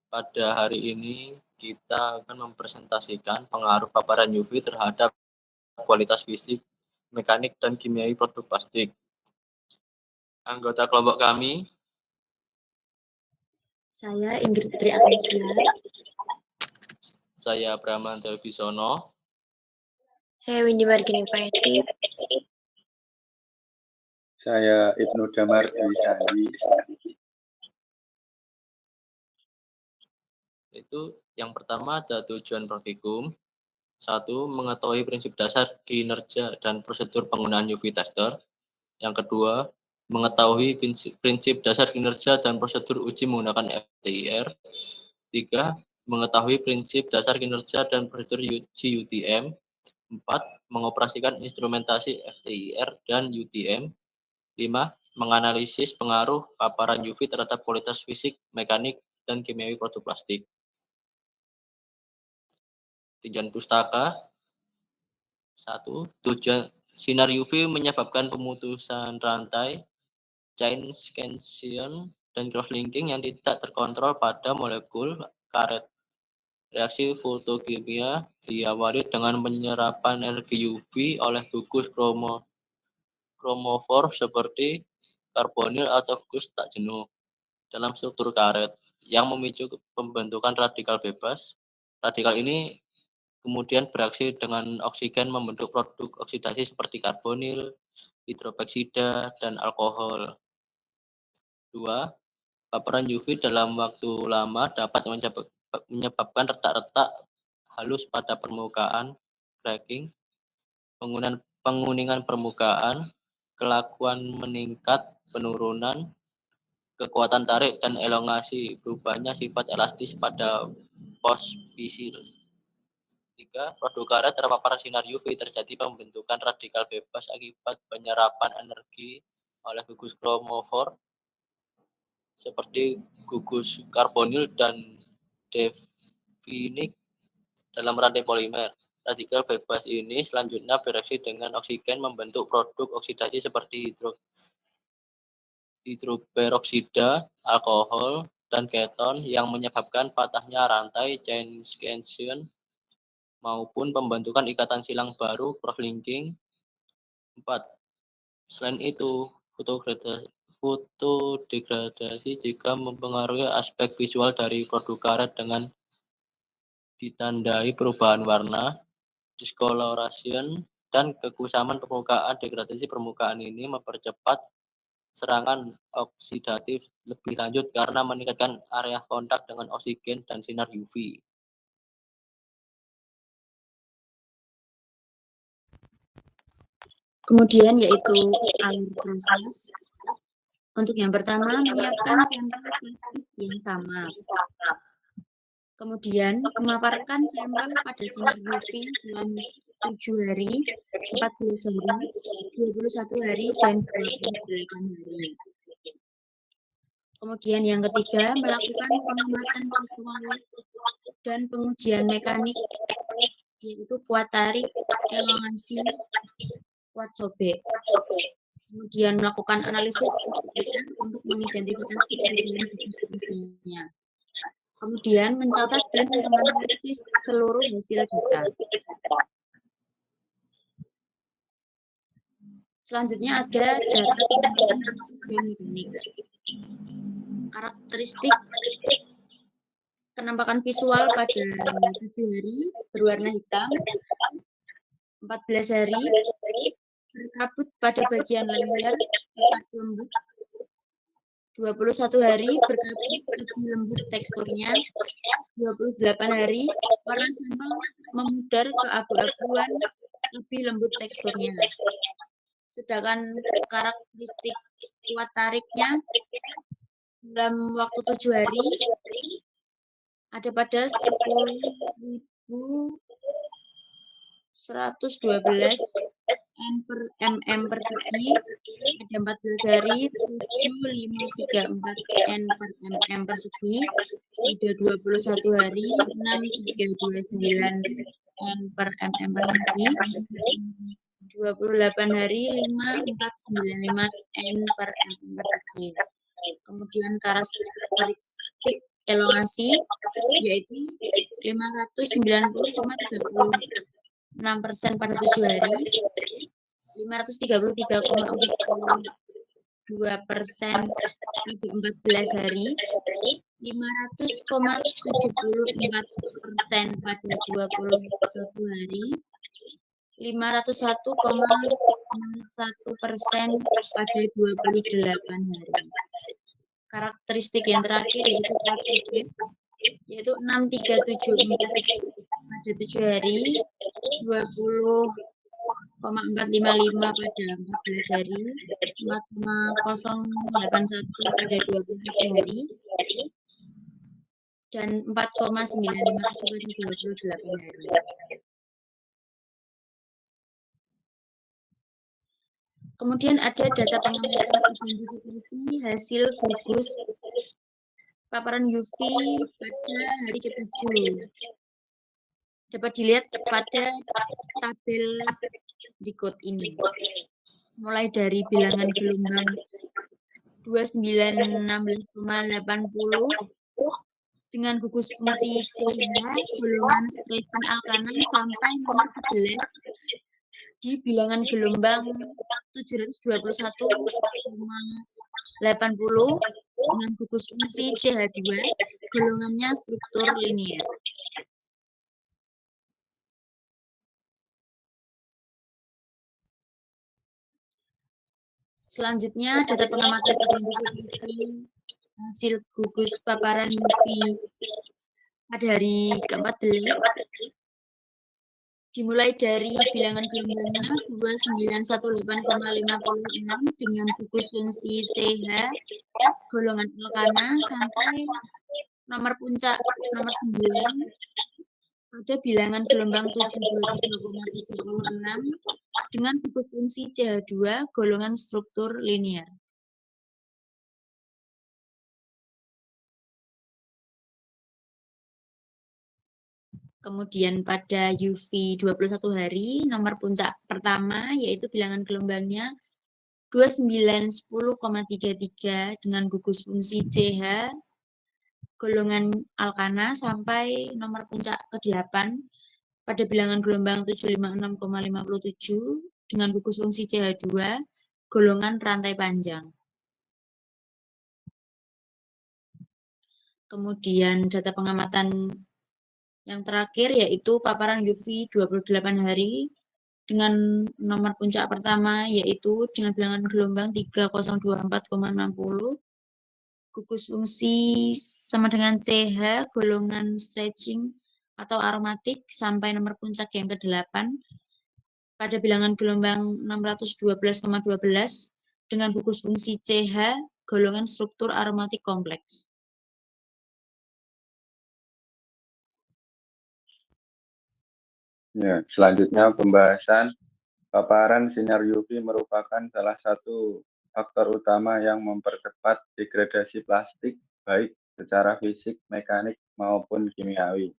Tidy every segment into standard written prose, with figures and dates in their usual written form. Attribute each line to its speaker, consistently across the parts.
Speaker 1: Pada hari ini kita akan mempresentasikan pengaruh paparan UV terhadap kualitas fisik, mekanik, dan kimiawi produk plastik. Anggota kelompok kami,
Speaker 2: Saya Ingrid Putri Agnesia.
Speaker 1: saya Bramanto Bisono.
Speaker 3: Saya Windy Margini Paedi.
Speaker 4: Saya Ibnu Damar Dwi Sandi.
Speaker 1: Itu yang pertama ada tujuan praktikum. 1. Mengetahui prinsip dasar kinerja dan prosedur penggunaan UV tester. Yang kedua, mengetahui prinsip dasar kinerja dan prosedur uji menggunakan FTIR. 3. Mengetahui prinsip dasar kinerja dan prosedur uji UTM. 4. Mengoperasikan instrumentasi FTIR dan UTM. 5. Menganalisis pengaruh paparan UV terhadap kualitas fisik, mekanik, dan kimiawi produk plastik. Tujuan pustaka. 1. Tujuan sinar UV menyebabkan pemutusan rantai, chain scansion, dan cross-linking yang tidak terkontrol pada molekul karet. Reaksi fotokimia diawali dengan penyerapan energi UV oleh gugus kromofor seperti karbonil atau gugus tak jenuh dalam struktur karet yang memicu pembentukan radikal bebas. Radikal ini kemudian bereaksi dengan oksigen membentuk produk oksidasi seperti karbonil, hidroperoksida, dan alkohol. 2. Paparan UV dalam waktu lama dapat menyebabkan retak-retak halus pada permukaan, cracking, penguningan permukaan, kelakuan meningkat, penurunan, kekuatan tarik, dan elongasi, berubahnya sifat elastis pada pospicil. 3. Produk karet terpapar sinar UV terjadi pembentukan radikal bebas akibat penyerapan energi oleh gugus kromofor seperti gugus karbonil dan definik dalam rantai polimer. Radikal bebas ini selanjutnya bereaksi dengan oksigen membentuk produk oksidasi seperti hidroperoksida, alkohol, dan keton yang menyebabkan patahnya rantai chain scansion maupun pembentukan ikatan silang baru cross-linking. 4. Selain itu, fotodegradasi juga mempengaruhi aspek visual dari produk karet dengan ditandai perubahan warna, discoloration, dan kekusaman permukaan. Degradasi permukaan ini mempercepat serangan oksidatif lebih lanjut karena meningkatkan area kontak dengan oksigen dan sinar UV.
Speaker 2: Kemudian yaitu alur proses. Untuk yang pertama, menyiapkan sampel plastik yang sama. Kemudian, memaparkan sampel pada sinar UV selama 7 hari, 14 hari, 21 hari, dan 28 hari. Kemudian yang ketiga, melakukan pengamatan visual dan pengujian mekanik, yaitu kuat tarik, elongasi, kuat sobek. Kemudian melakukan analisis FTIR untuk mengidentifikasi perubahan distribusinya. Kemudian mencatat dan menganalisis seluruh hasil data. Selanjutnya ada data pengamatan fisik dan mekanik. Karakteristik penampakan visual pada 7 hari berwarna hitam, 14 hari berkabut pada bagian leher, tetap lembut, 21 hari berkabut lebih lembut teksturnya, 28 hari warna sampel memudar keabu-abuan lebih lembut teksturnya. Sedangkan karakteristik kuat tariknya dalam waktu 7 hari ada pada 10.112 N per mm persegi, ada 14 hari 7.534 N per mm persegi, ada 21 hari 6.329 N per mm persegi, 28 hari 5.495 N per mm persegi. Kemudian karakteristik elongasi, yaitu 590,36% pada 7 hari, 533,42% pada 14 hari, 500,74% pada 21 hari, 501,61% pada 28 hari. Karakteristik yang terakhir yaitu plat sobek, yaitu 6374 pada 7 hari, 20,455 pada 14 hari, 4,081 pada 21 hari, dan 4,957 pada 28 hari. Kemudian ada data pengamatan identifikasi hasil gugus paparan UV pada hari ke-7. Dapat dilihat pada tabel berikut ini. Mulai dari bilangan gelombang 2916,80 dengan gugus fungsi CH golongan stretching alkana sampai nomor 11 di bilangan gelombang 721,80 dengan gugus fungsi CH2 golongannya struktur linier. Selanjutnya, data pengamatan identifikasi hasil gugus paparan UV pada hari ke-14 dimulai dari bilangan gelombangnya 2918,56 dengan gugus fungsi CH golongan alkana sampai nomor puncak nomor 9 pada bilangan gelombang 723,76 dengan gugus fungsi CH2 golongan struktur linier. Kemudian pada UV 21 hari, nomor puncak pertama yaitu bilangan gelombangnya 2910,33 dengan gugus fungsi CH golongan alkana sampai nomor puncak ke-8 pada bilangan gelombang 756,57 dengan gugus fungsi CH2 golongan rantai panjang. Kemudian data pengamatan yang terakhir yaitu paparan UV 28 hari dengan nomor puncak pertama yaitu dengan bilangan gelombang 3024,60 gugus fungsi sama dengan CH golongan stretching atau aromatik sampai nomor puncak yang ke-8 pada bilangan gelombang 612,12 dengan gugus fungsi CH golongan struktur aromatik kompleks.
Speaker 4: Ya, selanjutnya pembahasan paparan sinar UV merupakan salah satu faktor utama yang mempercepat degradasi plastik baik secara fisik, mekanik maupun kimiawi.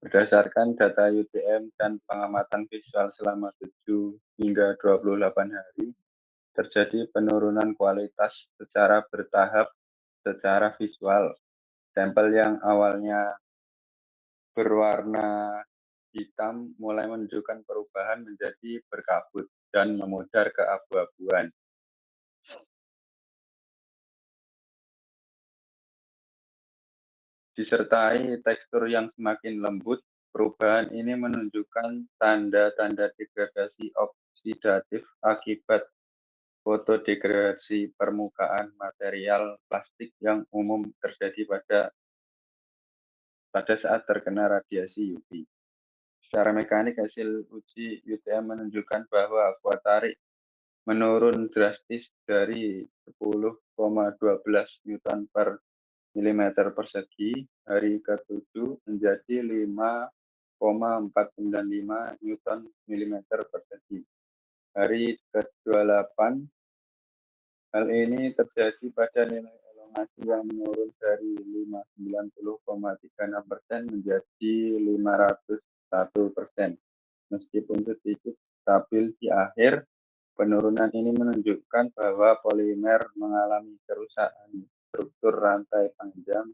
Speaker 4: Berdasarkan data UTM dan pengamatan visual selama 7 hingga 28 hari, terjadi penurunan kualitas secara bertahap secara visual. Sampel yang awalnya berwarna hitam mulai menunjukkan perubahan menjadi berkabut dan memudar keabu-abuan. Disertai tekstur yang semakin lembut, perubahan ini menunjukkan tanda-tanda degradasi oksidatif akibat fotodegradasi permukaan material plastik yang umum terjadi pada saat terkena radiasi UV. Secara mekanik, hasil uji UTM menunjukkan bahwa kuat tarik menurun drastis dari 10,12 Newton per milimeter persegi hari ke-7 menjadi 5,495 Newton milimeter persegi hari ke-28. Hal ini terjadi pada nilai elongasi yang menurun dari 590,36% menjadi 501%. Meskipun sedikit stabil di akhir, penurunan ini menunjukkan bahwa polimer mengalami kerusakan struktur rantai panjang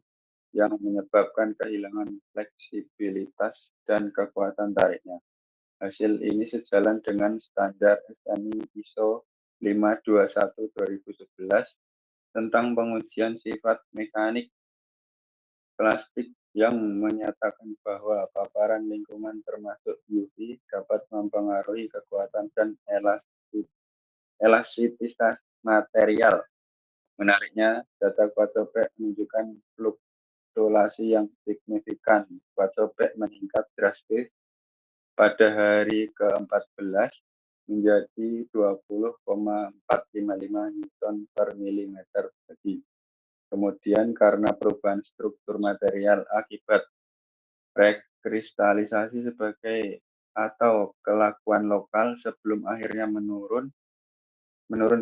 Speaker 4: yang menyebabkan kehilangan fleksibilitas dan kekuatan tariknya. Hasil ini sejalan dengan standar SNI ISO 521/2011 tentang pengujian sifat mekanik plastik yang menyatakan bahwa paparan lingkungan termasuk UV dapat mempengaruhi kekuatan dan elastisitas material. Menariknya, data Quadcopec menunjukkan fluktuasi yang signifikan. Quadcopec meningkat drastis pada hari ke-14 menjadi 20,455 Newton per milimeter persegi. Kemudian karena perubahan struktur material akibat rekristalisasi sebagai atau kelakuan lokal sebelum akhirnya menurun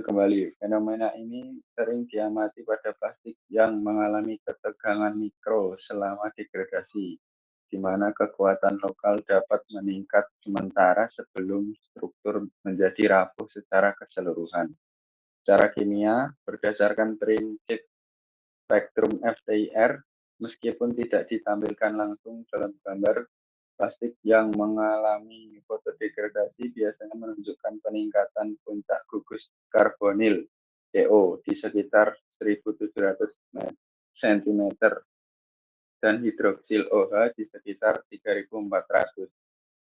Speaker 4: kembali. Fenomena ini sering diamati pada plastik yang mengalami ketegangan mikro selama degradasi, di mana kekuatan lokal dapat meningkat sementara sebelum struktur menjadi rapuh secara keseluruhan. Secara kimia, berdasarkan prinsip spektrum FTIR, meskipun tidak ditampilkan langsung dalam gambar, plastik yang mengalami fotodegradasi biasanya menunjukkan peningkatan puncak gugus karbonil (CO) di sekitar 1.700 cm dan hidroksil OH di sekitar 3.400.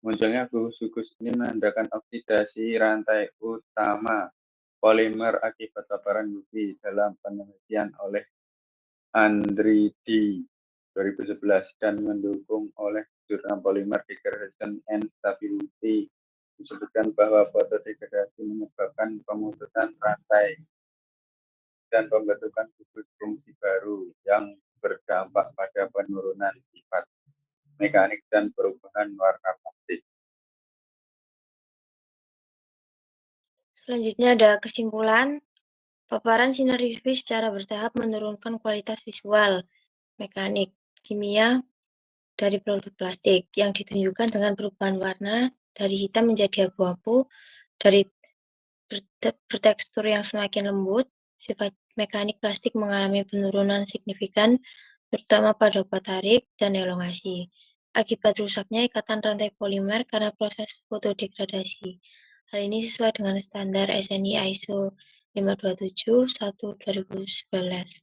Speaker 4: Munculnya gugus-gugus ini menandakan oksidasi rantai utama polimer akibat paparan UV dalam penelitian oleh Andridi 2011 dan mendukung oleh jurnal Polymer Degradation and Stability. Disebutkan bahwa fotodegradasi menyebabkan pemutusan rantai dan pembentukan gugus fungsi baru yang berdampak pada penurunan sifat mekanik dan perubahan warna plastik.
Speaker 3: Selanjutnya ada kesimpulan. Paparan sinar UV secara bertahap menurunkan kualitas visual, mekanik, kimia dari produk plastik yang ditunjukkan dengan perubahan warna dari hitam menjadi abu-abu, dari bertekstur yang semakin lembut. Sifat mekanik plastik mengalami penurunan signifikan, terutama pada kuat tarik dan elongasi, akibat rusaknya ikatan rantai polimer karena proses fotodegradasi. Hal ini sesuai dengan standar SNI ISO 527/2011.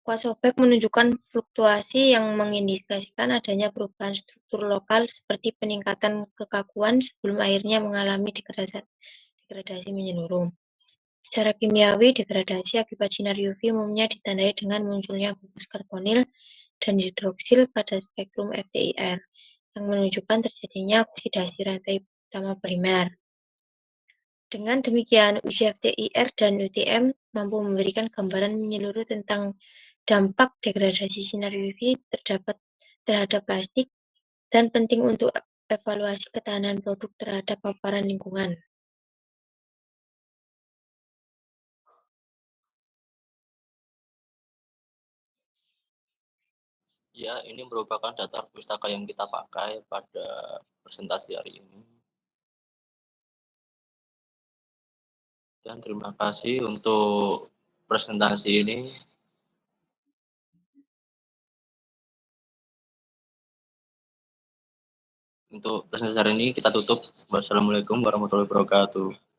Speaker 3: Quadcopec menunjukkan fluktuasi yang mengindikasikan adanya perubahan struktur lokal seperti peningkatan kekakuan sebelum akhirnya mengalami degradasi menyeluruh. Secara kimiawi, degradasi akibat sinar UV umumnya ditandai dengan munculnya gugus karbonil dan hidroksil pada spektrum FTIR, yang menunjukkan terjadinya oksidasi rantai utama polimer. Dengan demikian, uji FTIR dan UTM mampu memberikan gambaran menyeluruh tentang dampak degradasi sinar UV terhadap plastik dan penting untuk evaluasi ketahanan produk terhadap paparan lingkungan.
Speaker 1: Ya, ini merupakan data pustaka yang kita pakai pada presentasi hari ini. Dan terima kasih untuk presentasi ini. Untuk presentasi hari ini kita tutup. Wassalamualaikum warahmatullahi wabarakatuh.